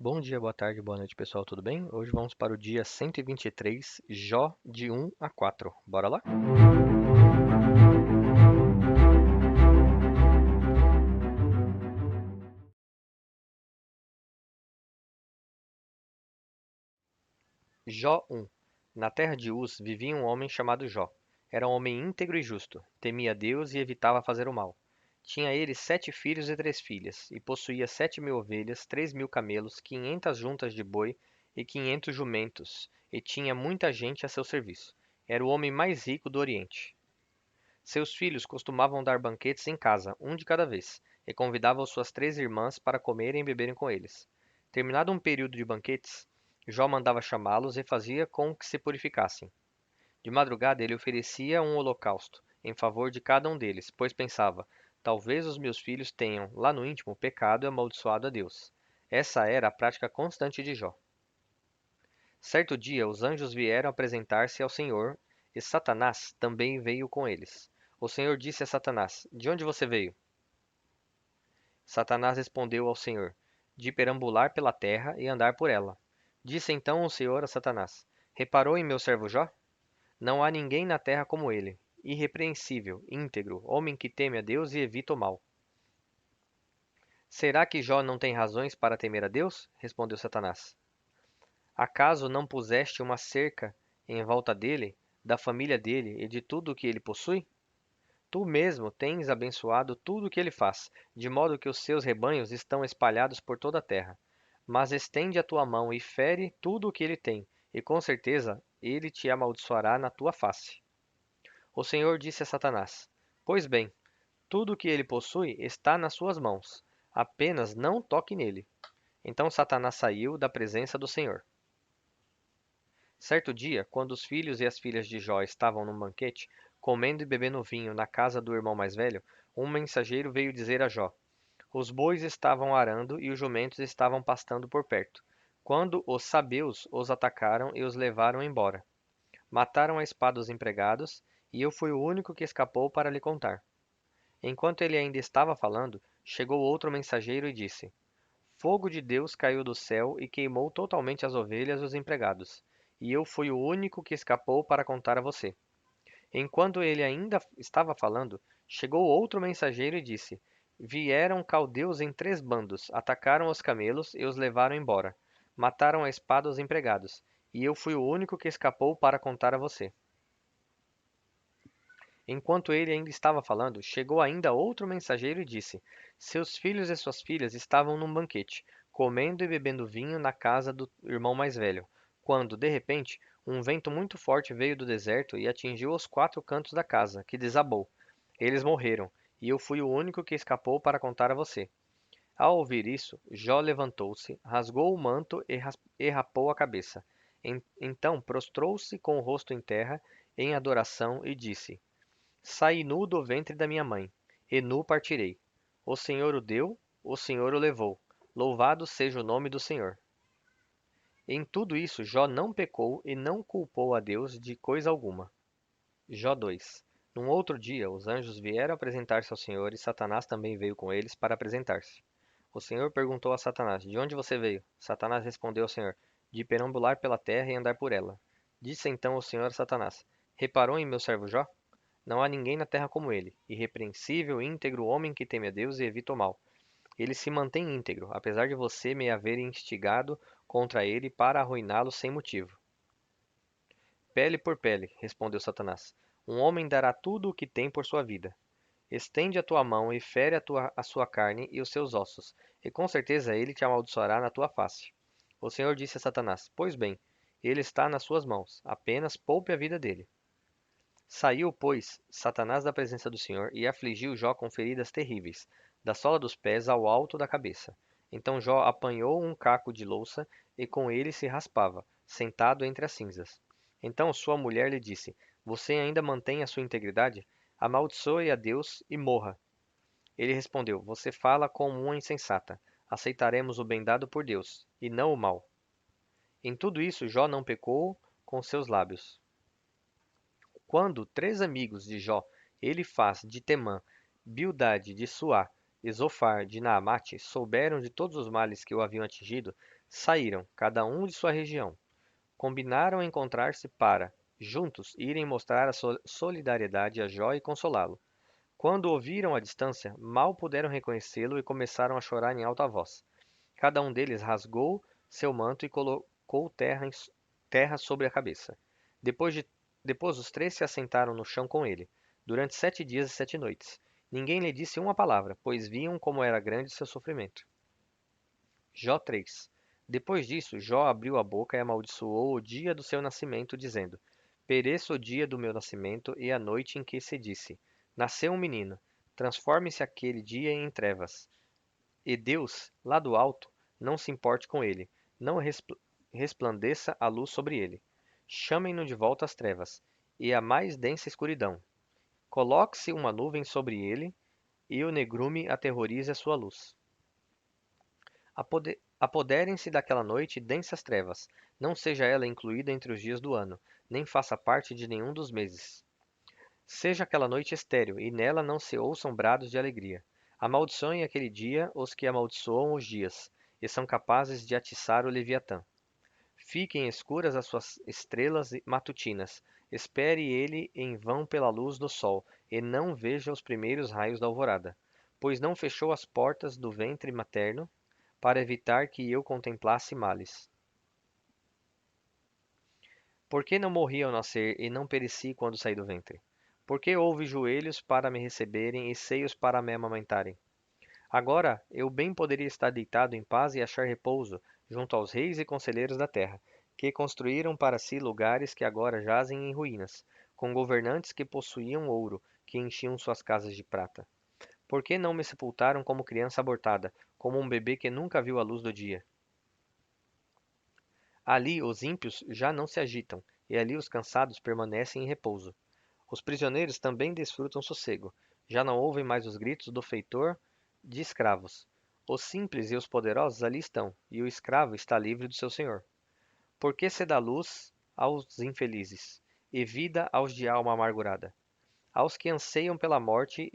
Bom dia, boa tarde, boa noite, pessoal, tudo bem? Hoje vamos para o dia 123, Jó de 1 a 4. Bora lá? Jó 1. Na terra de Uz vivia um homem chamado Jó. Era um homem íntegro e justo, temia Deus e evitava fazer o mal. Tinha ele 7 filhos e 3 filhas, e possuía 7.000 ovelhas, 3.000 camelos, 500 juntas de boi e 500 jumentos, e tinha muita gente a seu serviço. Era o homem mais rico do Oriente. Seus filhos costumavam dar banquetes em casa, um de cada vez, e convidavam suas 3 irmãs para comerem e beberem com eles. Terminado um período de banquetes, Jó mandava chamá-los e fazia com que se purificassem. De madrugada ele oferecia um holocausto em favor de cada um deles, pois pensava: talvez os meus filhos tenham, lá no íntimo, pecado e amaldiçoado a Deus. Essa era a prática constante de Jó. Certo dia, os anjos vieram apresentar-se ao Senhor, e Satanás também veio com eles. O Senhor disse a Satanás: De onde você veio? Satanás respondeu ao Senhor: De perambular pela terra e andar por ela. Disse então o Senhor a Satanás: Reparou em meu servo Jó? Não há ninguém na terra como ele, irrepreensível, íntegro, homem que teme a Deus e evita o mal. Será que Jó não tem razões para temer a Deus? Respondeu Satanás. Acaso não puseste uma cerca em volta dele, da família dele e de tudo o que ele possui? Tu mesmo tens abençoado tudo o que ele faz, de modo que os seus rebanhos estão espalhados por toda a terra. Mas estende a tua mão e fere tudo o que ele tem, e com certeza ele te amaldiçoará na tua face. O Senhor disse a Satanás: Pois bem, tudo o que ele possui está nas suas mãos. Apenas não toque nele. Então Satanás saiu da presença do Senhor. Certo dia, quando os filhos e as filhas de Jó estavam num banquete, comendo e bebendo vinho na casa do irmão mais velho, um mensageiro veio dizer a Jó: Os bois estavam arando e os jumentos estavam pastando por perto, quando os sabeus os atacaram e os levaram embora. Mataram a espada os empregados, e eu fui o único que escapou para lhe contar. Enquanto ele ainda estava falando, chegou outro mensageiro e disse: Fogo de Deus caiu do céu e queimou totalmente as ovelhas e os empregados, e eu fui o único que escapou para contar a você. Enquanto ele ainda estava falando, chegou outro mensageiro e disse: Vieram caldeus em 3 bandos, atacaram os camelos e os levaram embora. Mataram a espada os empregados, e eu fui o único que escapou para contar a você. Enquanto ele ainda estava falando, chegou ainda outro mensageiro e disse: Seus filhos e suas filhas estavam num banquete, comendo e bebendo vinho na casa do irmão mais velho, quando, de repente, um vento muito forte veio do deserto e atingiu os 4 cantos da casa, que desabou. Eles morreram, e eu fui o único que escapou para contar a você. Ao ouvir isso, Jó levantou-se, rasgou o manto e rapou a cabeça. Então prostrou-se com o rosto em terra, em adoração, e disse: Saí nu do ventre da minha mãe, e nu partirei. O Senhor o deu, o Senhor o levou. Louvado seja o nome do Senhor. Em tudo isso, Jó não pecou e não culpou a Deus de coisa alguma. Jó 2. Num outro dia, os anjos vieram apresentar-se ao Senhor e Satanás também veio com eles para apresentar-se. O Senhor perguntou a Satanás: De onde você veio? Satanás respondeu ao Senhor: De perambular pela terra e andar por ela. Disse então o Senhor a Satanás: Reparou em meu servo Jó? Não há ninguém na terra como ele, irrepreensível, íntegro, homem que teme a Deus e evita o mal. Ele se mantém íntegro, apesar de você me haver instigado contra ele para arruiná-lo sem motivo. Pele por pele, respondeu Satanás. Um homem dará tudo o que tem por sua vida. Estende a tua mão e fere a sua carne e os seus ossos, e com certeza ele te amaldiçoará na tua face. O Senhor disse a Satanás: Pois bem, ele está nas suas mãos, apenas poupe a vida dele. Saiu, pois, Satanás da presença do Senhor e afligiu Jó com feridas terríveis, da sola dos pés ao alto da cabeça. Então Jó apanhou um caco de louça e com ele se raspava, sentado entre as cinzas. Então sua mulher lhe disse: Você ainda mantém a sua integridade? Amaldiçoe a Deus e morra. Ele respondeu: Você fala como uma insensata. Aceitaremos o bem dado por Deus, e não o mal. Em tudo isso Jó não pecou com seus lábios. Quando 3 amigos de Jó, Elifaz de Temã, Bildade de Suá e Zofar de Naamate souberam de todos os males que o haviam atingido, saíram, cada um de sua região. Combinaram encontrar-se para, juntos, irem mostrar a solidariedade a Jó e consolá-lo. Quando o viram à distância, mal puderam reconhecê-lo e começaram a chorar em alta voz. Cada um deles rasgou seu manto e colocou terra sobre a cabeça. Depois, de, depois os três se assentaram no chão com ele, durante 7 dias e 7 noites. Ninguém lhe disse uma palavra, pois viam como era grande seu sofrimento. Jó 3. Depois disso, Jó abriu a boca e amaldiçoou o dia do seu nascimento, dizendo: Pereça o dia do meu nascimento e a noite em que se disse: Nasceu um menino. Transforme-se aquele dia em trevas. E Deus, lá do alto, não se importe com ele, não resplandeça a luz sobre ele. Chamem-no de volta às trevas, e à mais densa escuridão. Coloque-se uma nuvem sobre ele, e o negrume aterrorize a sua luz. Apoderem-se daquela noite densas trevas, não seja ela incluída entre os dias do ano, nem faça parte de nenhum dos meses. Seja aquela noite estéril, e nela não se ouçam brados de alegria. Amaldiçoem aquele dia os que amaldiçoam os dias, e são capazes de atiçar o Leviatã. Fiquem escuras as suas estrelas matutinas. Espere ele em vão pela luz do sol, e não veja os primeiros raios da alvorada. Pois não fechou as portas do ventre materno, para evitar que eu contemplasse males. Por que não morri ao nascer e não pereci quando saí do ventre? Por que houve joelhos para me receberem e seios para me amamentarem? Agora eu bem poderia estar deitado em paz e achar repouso junto aos reis e conselheiros da terra, que construíram para si lugares que agora jazem em ruínas, com governantes que possuíam ouro, que enchiam suas casas de prata. Por que não me sepultaram como criança abortada, como um bebê que nunca viu a luz do dia? Ali os ímpios já não se agitam, e ali os cansados permanecem em repouso. Os prisioneiros também desfrutam sossego. Já não ouvem mais os gritos do feitor de escravos. Os simples e os poderosos ali estão, e o escravo está livre do seu senhor. Por que se dá luz aos infelizes, e vida aos de alma amargurada? Aos que anseiam pela morte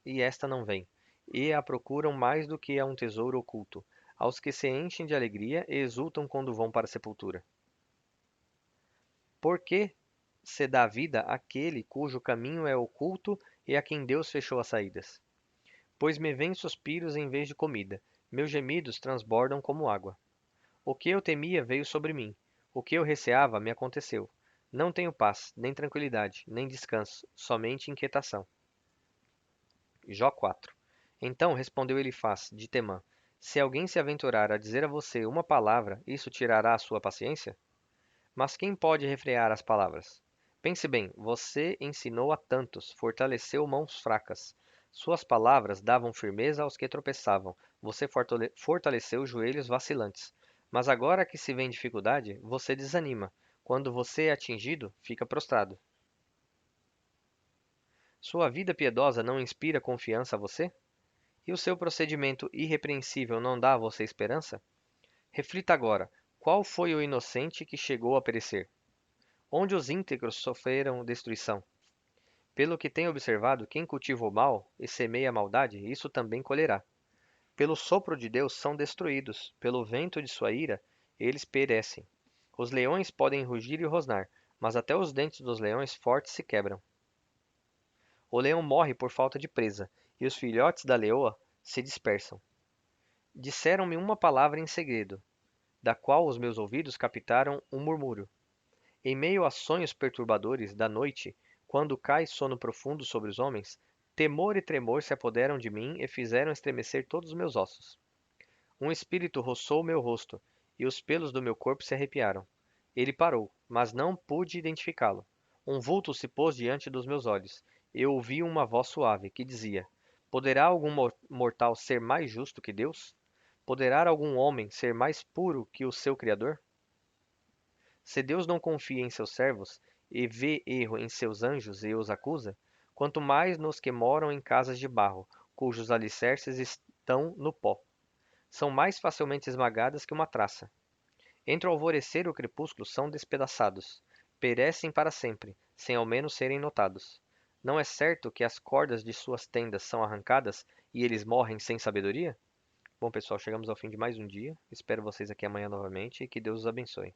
e esta não vem, e a procuram mais do que a um tesouro oculto, aos que se enchem de alegria e exultam quando vão para a sepultura. Por que se dá vida àquele cujo caminho é oculto e a quem Deus fechou as saídas? Pois me vêm suspiros em vez de comida, meus gemidos transbordam como água. O que eu temia veio sobre mim, o que eu receava me aconteceu. Não tenho paz, nem tranquilidade, nem descanso, somente inquietação. Jó 4. Então respondeu Elifaz, de Temã: Se alguém se aventurar a dizer a você uma palavra, isso tirará a sua paciência? Mas quem pode refrear as palavras? Pense bem, você ensinou a tantos, fortaleceu mãos fracas. Suas palavras davam firmeza aos que tropeçavam. Você fortaleceu joelhos vacilantes. Mas agora que se vê em dificuldade, você desanima. Quando você é atingido, fica prostrado. Sua vida piedosa não inspira confiança a você? E o seu procedimento irrepreensível não dá a você esperança? Reflita agora: qual foi o inocente que chegou a perecer? Onde os íntegros sofreram destruição? Pelo que tenho observado, quem cultiva o mal e semeia a maldade, isso também colherá. Pelo sopro de Deus são destruídos, pelo vento de sua ira, eles perecem. Os leões podem rugir e rosnar, mas até os dentes dos leões fortes se quebram. O leão morre por falta de presa, e os filhotes da leoa se dispersam. Disseram-me uma palavra em segredo, da qual os meus ouvidos captaram um murmúrio. Em meio a sonhos perturbadores da noite, quando cai sono profundo sobre os homens, temor e tremor se apoderam de mim e fizeram estremecer todos os meus ossos. Um espírito roçou meu rosto, e os pelos do meu corpo se arrepiaram. Ele parou, mas não pude identificá-lo. Um vulto se pôs diante dos meus olhos. Eu ouvi uma voz suave que dizia: Poderá algum mortal ser mais justo que Deus? Poderá algum homem ser mais puro que o seu Criador? Se Deus não confia em seus servos e vê erro em seus anjos e os acusa, quanto mais nos que moram em casas de barro, cujos alicerces estão no pó, são mais facilmente esmagadas que uma traça. Entre o alvorecer e o crepúsculo são despedaçados, perecem para sempre, sem ao menos serem notados. Não é certo que as cordas de suas tendas são arrancadas e eles morrem sem sabedoria? Bom, pessoal, chegamos ao fim de mais um dia. Espero vocês aqui amanhã novamente e que Deus os abençoe.